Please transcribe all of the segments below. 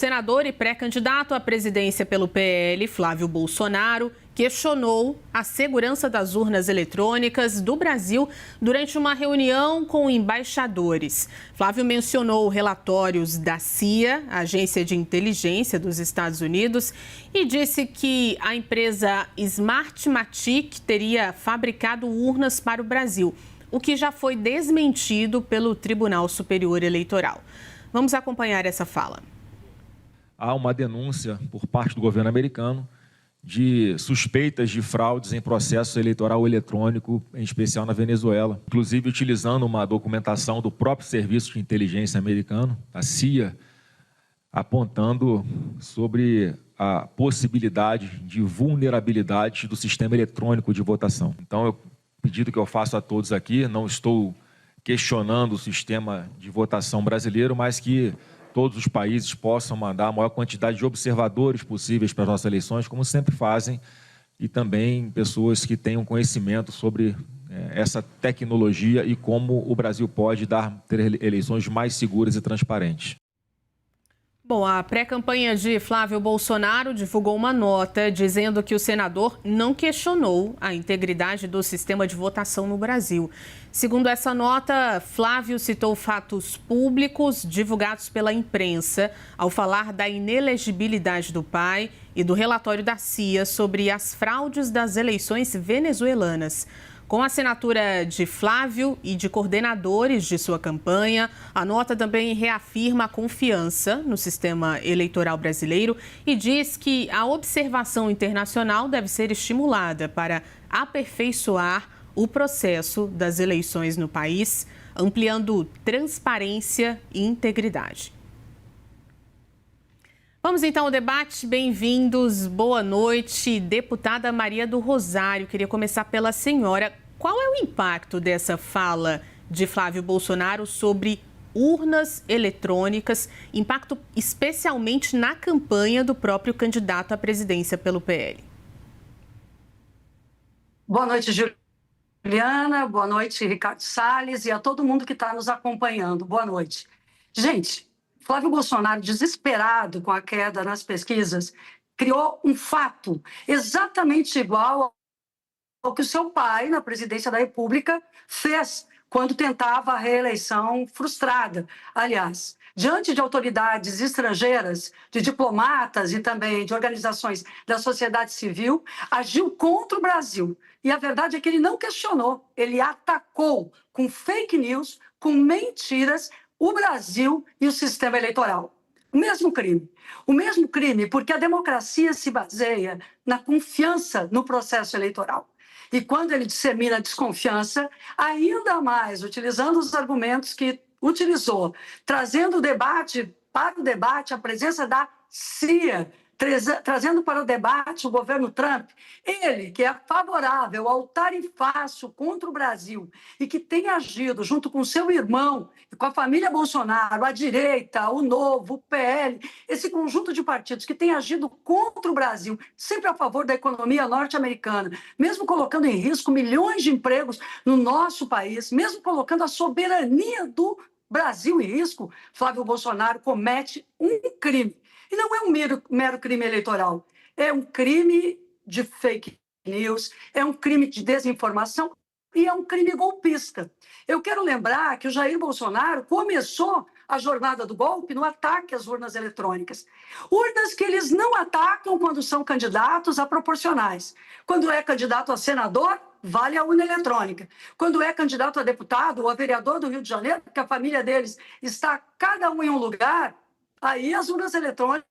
Senador e pré-candidato à presidência pelo PL, Flávio Bolsonaro, questionou a segurança das urnas eletrônicas do Brasil durante uma reunião com embaixadores. Flávio mencionou relatórios da CIA, a Agência de Inteligência dos Estados Unidos, e disse que a empresa Smartmatic teria fabricado urnas para o Brasil, o que já foi desmentido pelo Tribunal Superior Eleitoral. Vamos acompanhar essa fala. Há uma denúncia por parte do governo americano de suspeitas de fraudes em processo eleitoral eletrônico, em especial na Venezuela, inclusive utilizando uma documentação do próprio Serviço de Inteligência americano, a CIA, apontando sobre a possibilidade de vulnerabilidade do sistema eletrônico de votação. Então, o pedido que eu faço a todos aqui, não estou questionando o sistema de votação brasileiro, mas que todos os países possam mandar a maior quantidade de observadores possíveis para as nossas eleições, como sempre fazem, e também pessoas que tenham conhecimento sobre essa tecnologia e como o Brasil pode ter eleições mais seguras e transparentes. Bom, a pré-campanha de Flávio Bolsonaro divulgou uma nota dizendo que o senador não questionou a integridade do sistema de votação no Brasil. Segundo essa nota, Flávio citou fatos públicos divulgados pela imprensa ao falar da inelegibilidade do pai e do relatório da CIA sobre as fraudes das eleições venezuelanas. Com a assinatura de Flávio e de coordenadores de sua campanha, a nota também reafirma a confiança no sistema eleitoral brasileiro e diz que a observação internacional deve ser estimulada para aperfeiçoar o processo das eleições no país, ampliando transparência e integridade. Vamos então ao debate. Bem-vindos, boa noite. Deputada Maria do Rosário, queria começar pela senhora. Qual é o impacto dessa fala de Flávio Bolsonaro sobre urnas eletrônicas, impacto especialmente na campanha do próprio candidato à presidência pelo PL? Boa noite, Juliana. Boa noite, Ricardo Salles, e a todo mundo que está nos acompanhando. Boa noite. Gente, Flávio Bolsonaro, desesperado com a queda nas pesquisas, criou um fato exatamente igual ao que o seu pai, na presidência da República, fez quando tentava a reeleição frustrada. Aliás, diante de autoridades estrangeiras, de diplomatas e também de organizações da sociedade civil, agiu contra o Brasil. E a verdade é que ele não questionou, ele atacou com fake news, com mentiras, o Brasil e o sistema eleitoral. O mesmo crime, porque a democracia se baseia na confiança no processo eleitoral. E quando ele dissemina a desconfiança, ainda mais utilizando os argumentos que utilizou, trazendo o debate para o debate a presença da CIA, trazendo para o debate o governo Trump, ele que é favorável ao tarifaço contra o Brasil e que tem agido junto com seu irmão e com a família Bolsonaro, a direita, o Novo, o PL, esse conjunto de partidos que tem agido contra o Brasil, sempre a favor da economia norte-americana, mesmo colocando em risco milhões de empregos no nosso país, mesmo colocando a soberania do Brasil em risco, Flávio Bolsonaro comete um crime. E não é um mero crime eleitoral, é um crime de fake news, é um crime de desinformação e é um crime golpista. Eu quero lembrar que o Jair Bolsonaro começou a jornada do golpe no ataque às urnas eletrônicas. Urnas que eles não atacam quando são candidatos a proporcionais. Quando é candidato a senador, vale a urna eletrônica. Quando é candidato a deputado ou a vereador do Rio de Janeiro, porque a família deles está cada um em um lugar, aí as urnas eletrônicas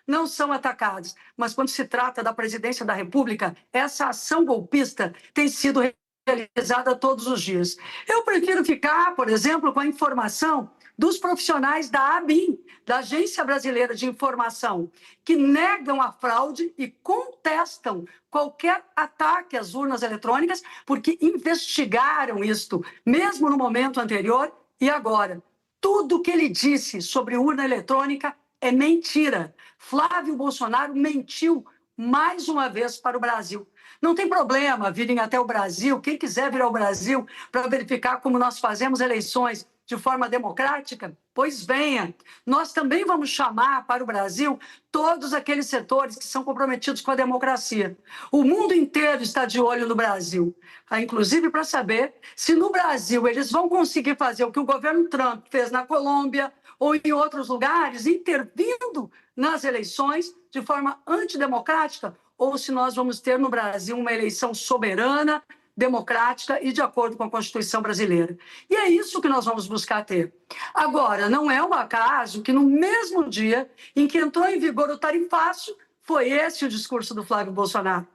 não são atacadas. Mas quando se trata da presidência da República, essa ação golpista tem sido realizada todos os dias. Eu prefiro ficar, por exemplo, com a informação dos profissionais da ABIN, da Agência Brasileira de Informação, que negam a fraude e contestam qualquer ataque às urnas eletrônicas, porque investigaram isto, mesmo no momento anterior e agora. Tudo o que ele disse sobre urna eletrônica é mentira. Flávio Bolsonaro mentiu mais uma vez para o Brasil. Não tem problema virem até o Brasil, quem quiser vir ao Brasil para verificar como nós fazemos eleições de forma democrática? Pois venha. Nós também vamos chamar para o Brasil todos aqueles setores que são comprometidos com a democracia. O mundo inteiro está de olho no Brasil, inclusive para saber se no Brasil eles vão conseguir fazer o que o governo Trump fez na Colômbia ou em outros lugares, intervindo nas eleições de forma antidemocrática, ou se nós vamos ter no Brasil uma eleição soberana, democrática e de acordo com a Constituição brasileira. E é isso que nós vamos buscar ter. Agora, não é um acaso que no mesmo dia em que entrou em vigor o tarifaço, foi esse o discurso do Flávio Bolsonaro.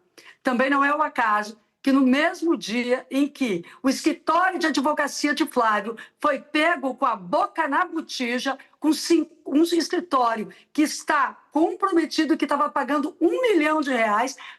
Também não é um acaso que no mesmo dia em que o escritório de advocacia de Flávio foi pego com a boca na botija, com um escritório que está comprometido, que estava pagando R$ 1 milhão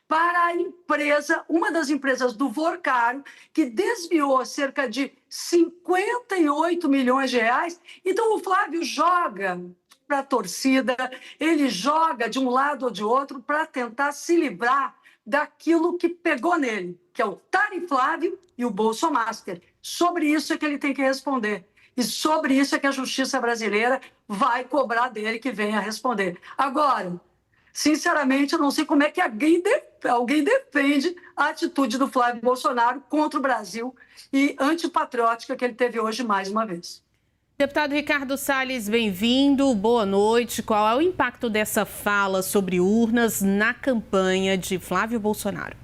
para a empresa, uma das empresas do Vorcaro, que desviou cerca de 58 milhões de reais. Então o Flávio joga para a torcida, ele joga de um lado ou de outro para tentar se livrar daquilo que pegou nele, que é o Tariflávio e o Bolsomaster. Sobre isso é que ele tem que responder. E sobre isso é que a justiça brasileira vai cobrar dele que venha responder. Agora, sinceramente, eu não sei como é que alguém defende a atitude do Flávio Bolsonaro contra o Brasil e antipatriótica que ele teve hoje mais uma vez. Deputado Ricardo Salles, bem-vindo, boa noite. Qual é o impacto dessa fala sobre urnas na campanha de Flávio Bolsonaro?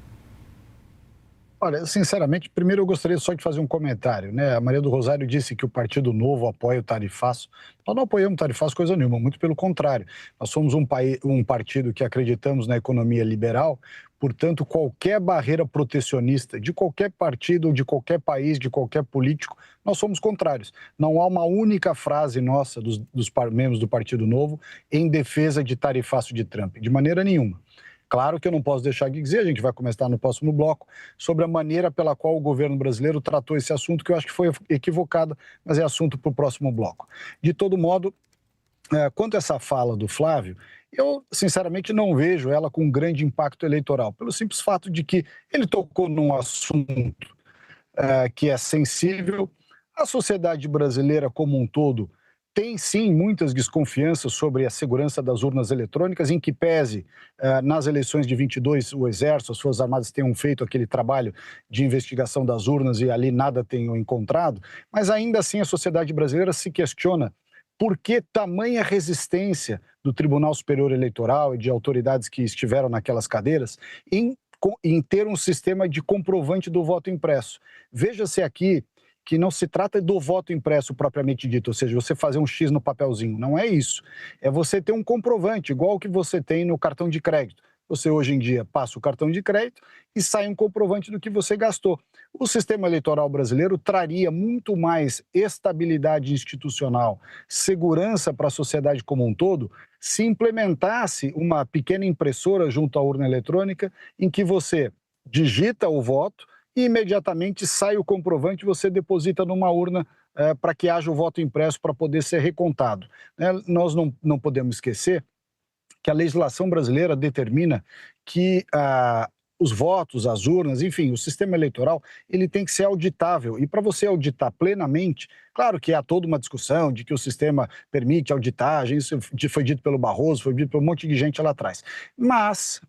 Olha, sinceramente, primeiro eu gostaria só de fazer um comentário, né? A Maria do Rosário disse que o Partido Novo apoia o tarifaço. Nós não apoiamos o tarifaço coisa nenhuma, muito pelo contrário. Nós somos um partido que acreditamos na economia liberal, portanto, qualquer barreira protecionista de qualquer partido, de qualquer país, de qualquer político, nós somos contrários. Não há uma única frase nossa, dos membros do Partido Novo, em defesa de tarifaço de Trump, de maneira nenhuma. Claro que eu não posso deixar de dizer, a gente vai começar no próximo bloco, sobre a maneira pela qual o governo brasileiro tratou esse assunto, que eu acho que foi equivocada, mas é assunto para o próximo bloco. De todo modo, quanto a essa fala do Flávio, eu, sinceramente, não vejo ela com um grande impacto eleitoral, pelo simples fato de que ele tocou num assunto que é sensível. A sociedade brasileira como um todo tem, sim, muitas desconfianças sobre a segurança das urnas eletrônicas, em que pese, nas eleições de 22, o Exército, as Forças Armadas tenham feito aquele trabalho de investigação das urnas e ali nada tenham encontrado, mas ainda assim a sociedade brasileira se questiona por que tamanha resistência do Tribunal Superior Eleitoral e de autoridades que estiveram naquelas cadeiras em ter um sistema de comprovante do voto impresso. Veja-se aqui que não se trata do voto impresso propriamente dito, ou seja, você fazer um X no papelzinho, não é isso. É você ter um comprovante, igual o que você tem no cartão de crédito. Você hoje em dia passa o cartão de crédito e sai um comprovante do que você gastou. O sistema eleitoral brasileiro traria muito mais estabilidade institucional, segurança para a sociedade como um todo, se implementasse uma pequena impressora junto à urna eletrônica em que você digita o voto e imediatamente sai o comprovante e você deposita numa urna para que haja o voto impresso para poder ser recontado. Nós não podemos esquecer que a legislação brasileira determina que os votos, as urnas, enfim, o sistema eleitoral, ele tem que ser auditável. E para você auditar plenamente, claro que há toda uma discussão de que o sistema permite auditagem, isso foi dito pelo Barroso, foi dito por um monte de gente lá atrás. Mas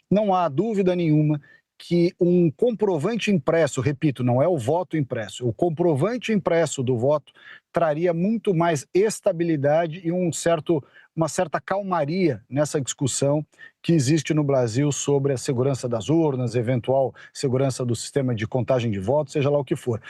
não há dúvida nenhuma que um comprovante impresso, repito, não é o voto impresso, o comprovante impresso do voto traria muito mais estabilidade e uma certa calmaria nessa discussão que existe no Brasil sobre a segurança das urnas, eventual segurança do sistema de contagem de votos, seja lá o que for.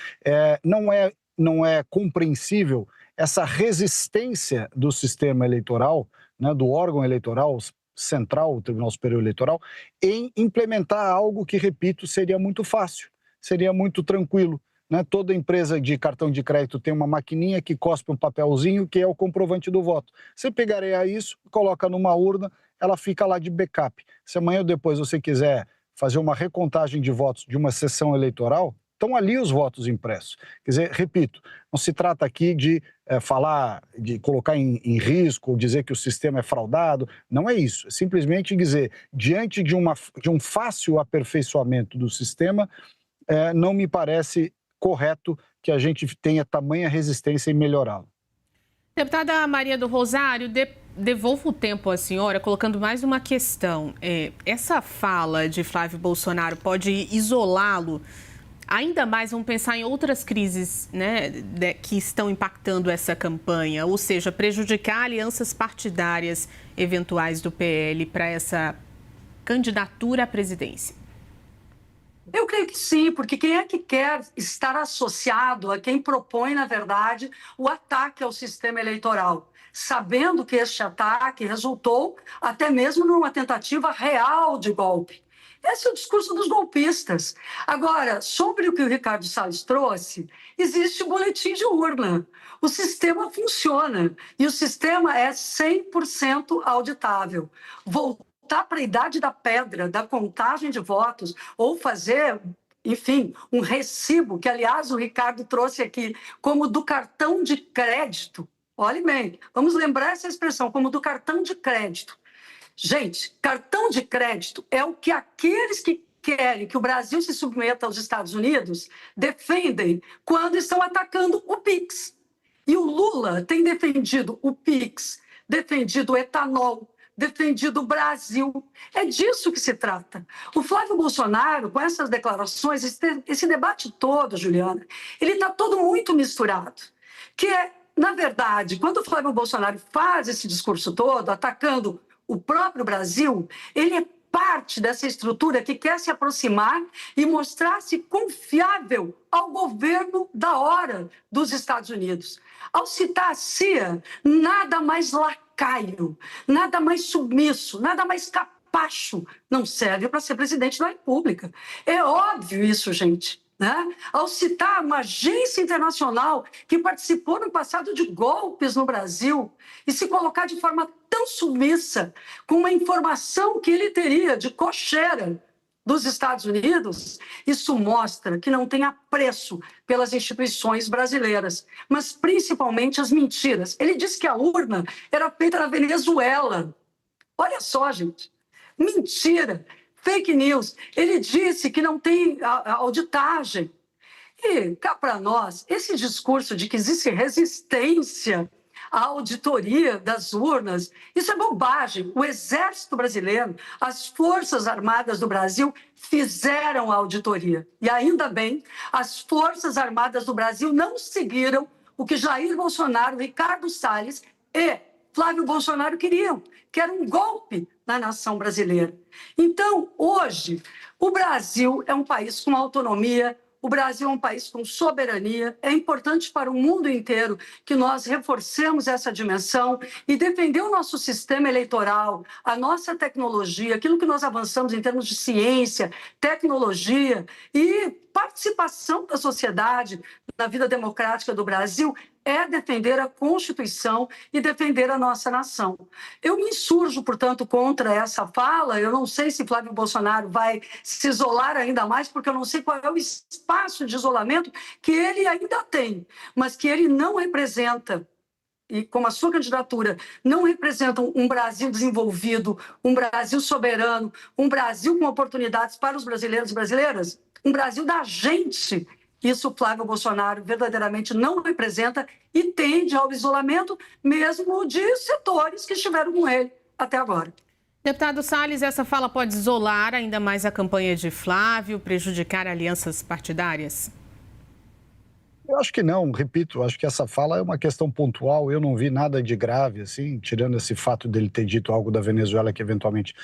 Não é compreensível essa resistência do sistema eleitoral, né, do órgão eleitoral central, o Tribunal Superior Eleitoral, em implementar algo que, repito, seria muito fácil, seria muito tranquilo. Né? Toda empresa de cartão de crédito tem uma maquininha que cospe um papelzinho que é o comprovante do voto. Você pegaria isso, coloca numa urna, ela fica lá de backup. Se amanhã ou depois você quiser fazer uma recontagem de votos de uma sessão eleitoral, estão ali os votos impressos. Quer dizer, repito, não se trata aqui de falar, de colocar em risco, dizer que o sistema é fraudado, não é isso. É simplesmente dizer, diante de um fácil aperfeiçoamento do sistema, não me parece correto que a gente tenha tamanha resistência em melhorá-lo. Deputada Maria do Rosário, devolvo o tempo à senhora, colocando mais uma questão. Essa fala de Flávio Bolsonaro pode isolá-lo? Ainda mais, vamos pensar em outras crises, né, que estão impactando essa campanha, ou seja, prejudicar alianças partidárias eventuais do PL para essa candidatura à presidência. Eu creio que sim, porque quem é que quer estar associado a quem propõe, na verdade, o ataque ao sistema eleitoral, sabendo que este ataque resultou até mesmo numa tentativa real de golpe? Esse é o discurso dos golpistas. Agora, sobre o que o Ricardo Salles trouxe, existe o boletim de urna. O sistema funciona e o sistema é 100% auditável. Voltar para a idade da pedra, da contagem de votos, ou fazer, enfim, um recibo, que, aliás, o Ricardo trouxe aqui, como do cartão de crédito. Olhe bem, vamos lembrar essa expressão, como do cartão de crédito. Gente, cartão de crédito é o que aqueles que querem que o Brasil se submeta aos Estados Unidos defendem quando estão atacando o PIX. E o Lula tem defendido o PIX, defendido o etanol, defendido o Brasil. É disso que se trata. O Flávio Bolsonaro, com essas declarações, esse debate todo, Juliana, ele está todo muito misturado. Que é, na verdade, quando o Flávio Bolsonaro faz esse discurso todo, atacando o próprio Brasil, ele é parte dessa estrutura que quer se aproximar e mostrar-se confiável ao governo da hora dos Estados Unidos. Ao citar a CIA, nada mais lacaio, nada mais submisso, nada mais capacho não serve para ser presidente da República. É óbvio isso, gente. Né? Ao citar uma agência internacional que participou no passado de golpes no Brasil e se colocar de forma tão submissa com uma informação que ele teria de cocheira dos Estados Unidos, isso mostra que não tem apreço pelas instituições brasileiras, mas principalmente as mentiras. Ele disse que a urna era feita na Venezuela. Olha só, gente, mentira. Fake news. Ele disse que não tem auditagem. E, cá para nós, esse discurso de que existe resistência à auditoria das urnas, isso é bobagem. O Exército Brasileiro, as Forças Armadas do Brasil fizeram a auditoria. E ainda bem, as Forças Armadas do Brasil não seguiram o que Jair Bolsonaro, Ricardo Salles e Flávio Bolsonaro queriam, que era um golpe na nação brasileira. Então, hoje, o Brasil é um país com autonomia, o Brasil é um país com soberania. É importante para o mundo inteiro que nós reforcemos essa dimensão e defender o nosso sistema eleitoral, a nossa tecnologia, aquilo que nós avançamos em termos de ciência, tecnologia e participação da sociedade na vida democrática do Brasil é defender a Constituição e defender a nossa nação. Eu me insurjo, portanto, contra essa fala. Eu não sei se Flávio Bolsonaro vai se isolar ainda mais, porque eu não sei qual é o espaço de isolamento que ele ainda tem, mas que ele não representa, e como a sua candidatura não representa um Brasil desenvolvido, um Brasil soberano, um Brasil com oportunidades para os brasileiros e brasileiras, um Brasil da gente. Isso Flávio Bolsonaro verdadeiramente não representa e tende ao isolamento mesmo de setores que estiveram com ele até agora. Deputado Salles, essa fala pode isolar ainda mais a campanha de Flávio, prejudicar alianças partidárias? Eu acho que não, repito, acho que essa fala é uma questão pontual, eu não vi nada de grave, assim, tirando esse fato dele ter dito algo da Venezuela que eventualmente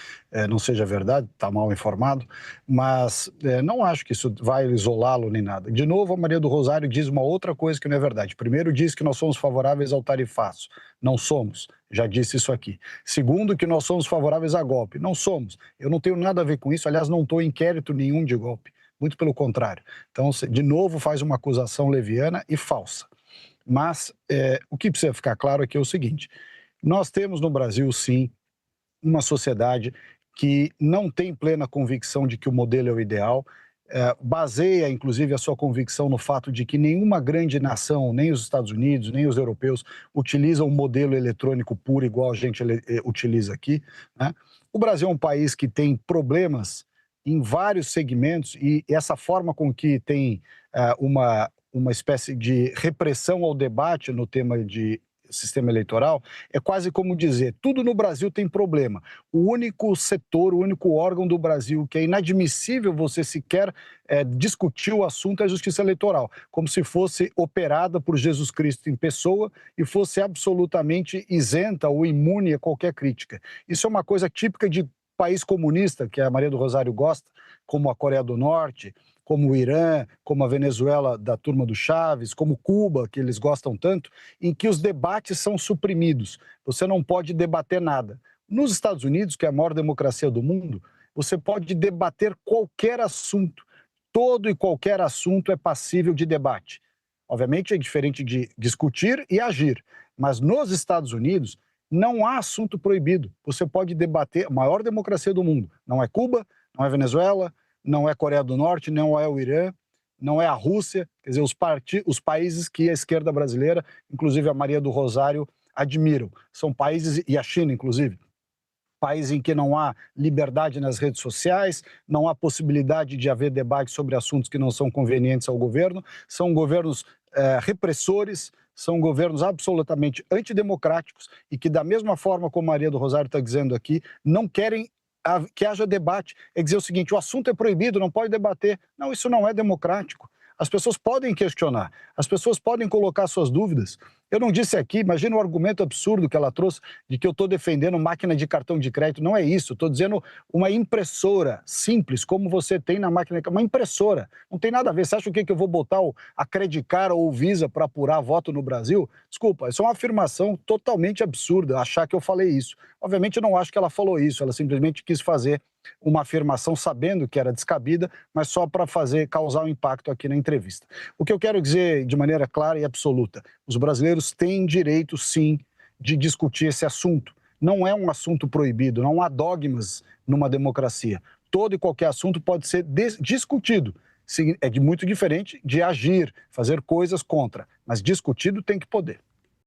não seja verdade, está mal informado, mas não acho que isso vai isolá-lo nem nada. De novo, a Maria do Rosário diz uma outra coisa que não é verdade. Primeiro, diz que nós somos favoráveis ao tarifaço. Não somos, já disse isso aqui. Segundo, que nós somos favoráveis a golpe. Não somos. Eu não tenho nada a ver com isso, aliás, não estou em inquérito nenhum de golpe. Muito pelo contrário. Então, de novo, faz uma acusação leviana e falsa. Mas o que precisa ficar claro aqui é o seguinte: nós temos no Brasil, sim, uma sociedade que não tem plena convicção de que o modelo é o ideal, baseia, inclusive, a sua convicção no fato de que nenhuma grande nação, nem os Estados Unidos, nem os europeus, utilizam um modelo eletrônico puro igual a gente utiliza aqui, né? O Brasil é um país que tem problemas em vários segmentos, e essa forma com que tem uma espécie de repressão ao debate no tema de sistema eleitoral, é quase como dizer, tudo no Brasil tem problema. O único setor, o único órgão do Brasil que é inadmissível você sequer discutir o assunto é a Justiça Eleitoral, como se fosse operada por Jesus Cristo em pessoa e fosse absolutamente isenta ou imune a qualquer crítica. Isso é uma coisa típica de país comunista, que a Maria do Rosário gosta, como a Coreia do Norte, como o Irã, como a Venezuela da turma do Chaves, como Cuba, que eles gostam tanto, em que os debates são suprimidos. Você não pode debater nada. Nos Estados Unidos, que é a maior democracia do mundo, você pode debater qualquer assunto. Todo e qualquer assunto é passível de debate. Obviamente é diferente de discutir e agir, mas nos Estados Unidos não há assunto proibido. Você pode debater a maior democracia do mundo. Não é Cuba, não é Venezuela, não é Coreia do Norte, não é o Irã, não é a Rússia, quer dizer, os países que a esquerda brasileira, inclusive a Maria do Rosário, admiram. São países, e a China, inclusive, países em que não há liberdade nas redes sociais, não há possibilidade de haver debate sobre assuntos que não são convenientes ao governo, são governos repressores, são governos absolutamente antidemocráticos e que, da mesma forma como a Maria do Rosário está dizendo aqui, não querem que haja debate. É dizer o seguinte, o assunto é proibido, não pode debater. Não, isso não é democrático. As pessoas podem questionar, as pessoas podem colocar suas dúvidas. Eu não disse aqui, imagina o argumento absurdo que ela trouxe de que eu estou defendendo máquina de cartão de crédito. Não é isso, estou dizendo uma impressora simples, como você tem na máquina, uma impressora. Não tem nada a ver. Você acha o que eu vou botar a Credit Card ou o Visa para apurar voto no Brasil? Desculpa, isso é uma afirmação totalmente absurda, achar que eu falei isso. Obviamente eu não acho que ela falou isso, ela simplesmente quis fazer uma afirmação sabendo que era descabida, mas só para causar um impacto aqui na entrevista. O que eu quero dizer de maneira clara e absoluta, os brasileiros têm direito, sim, de discutir esse assunto. Não é um assunto proibido, não há dogmas numa democracia. Todo e qualquer assunto pode ser discutido. É muito diferente de agir, fazer coisas contra, mas discutido tem que poder.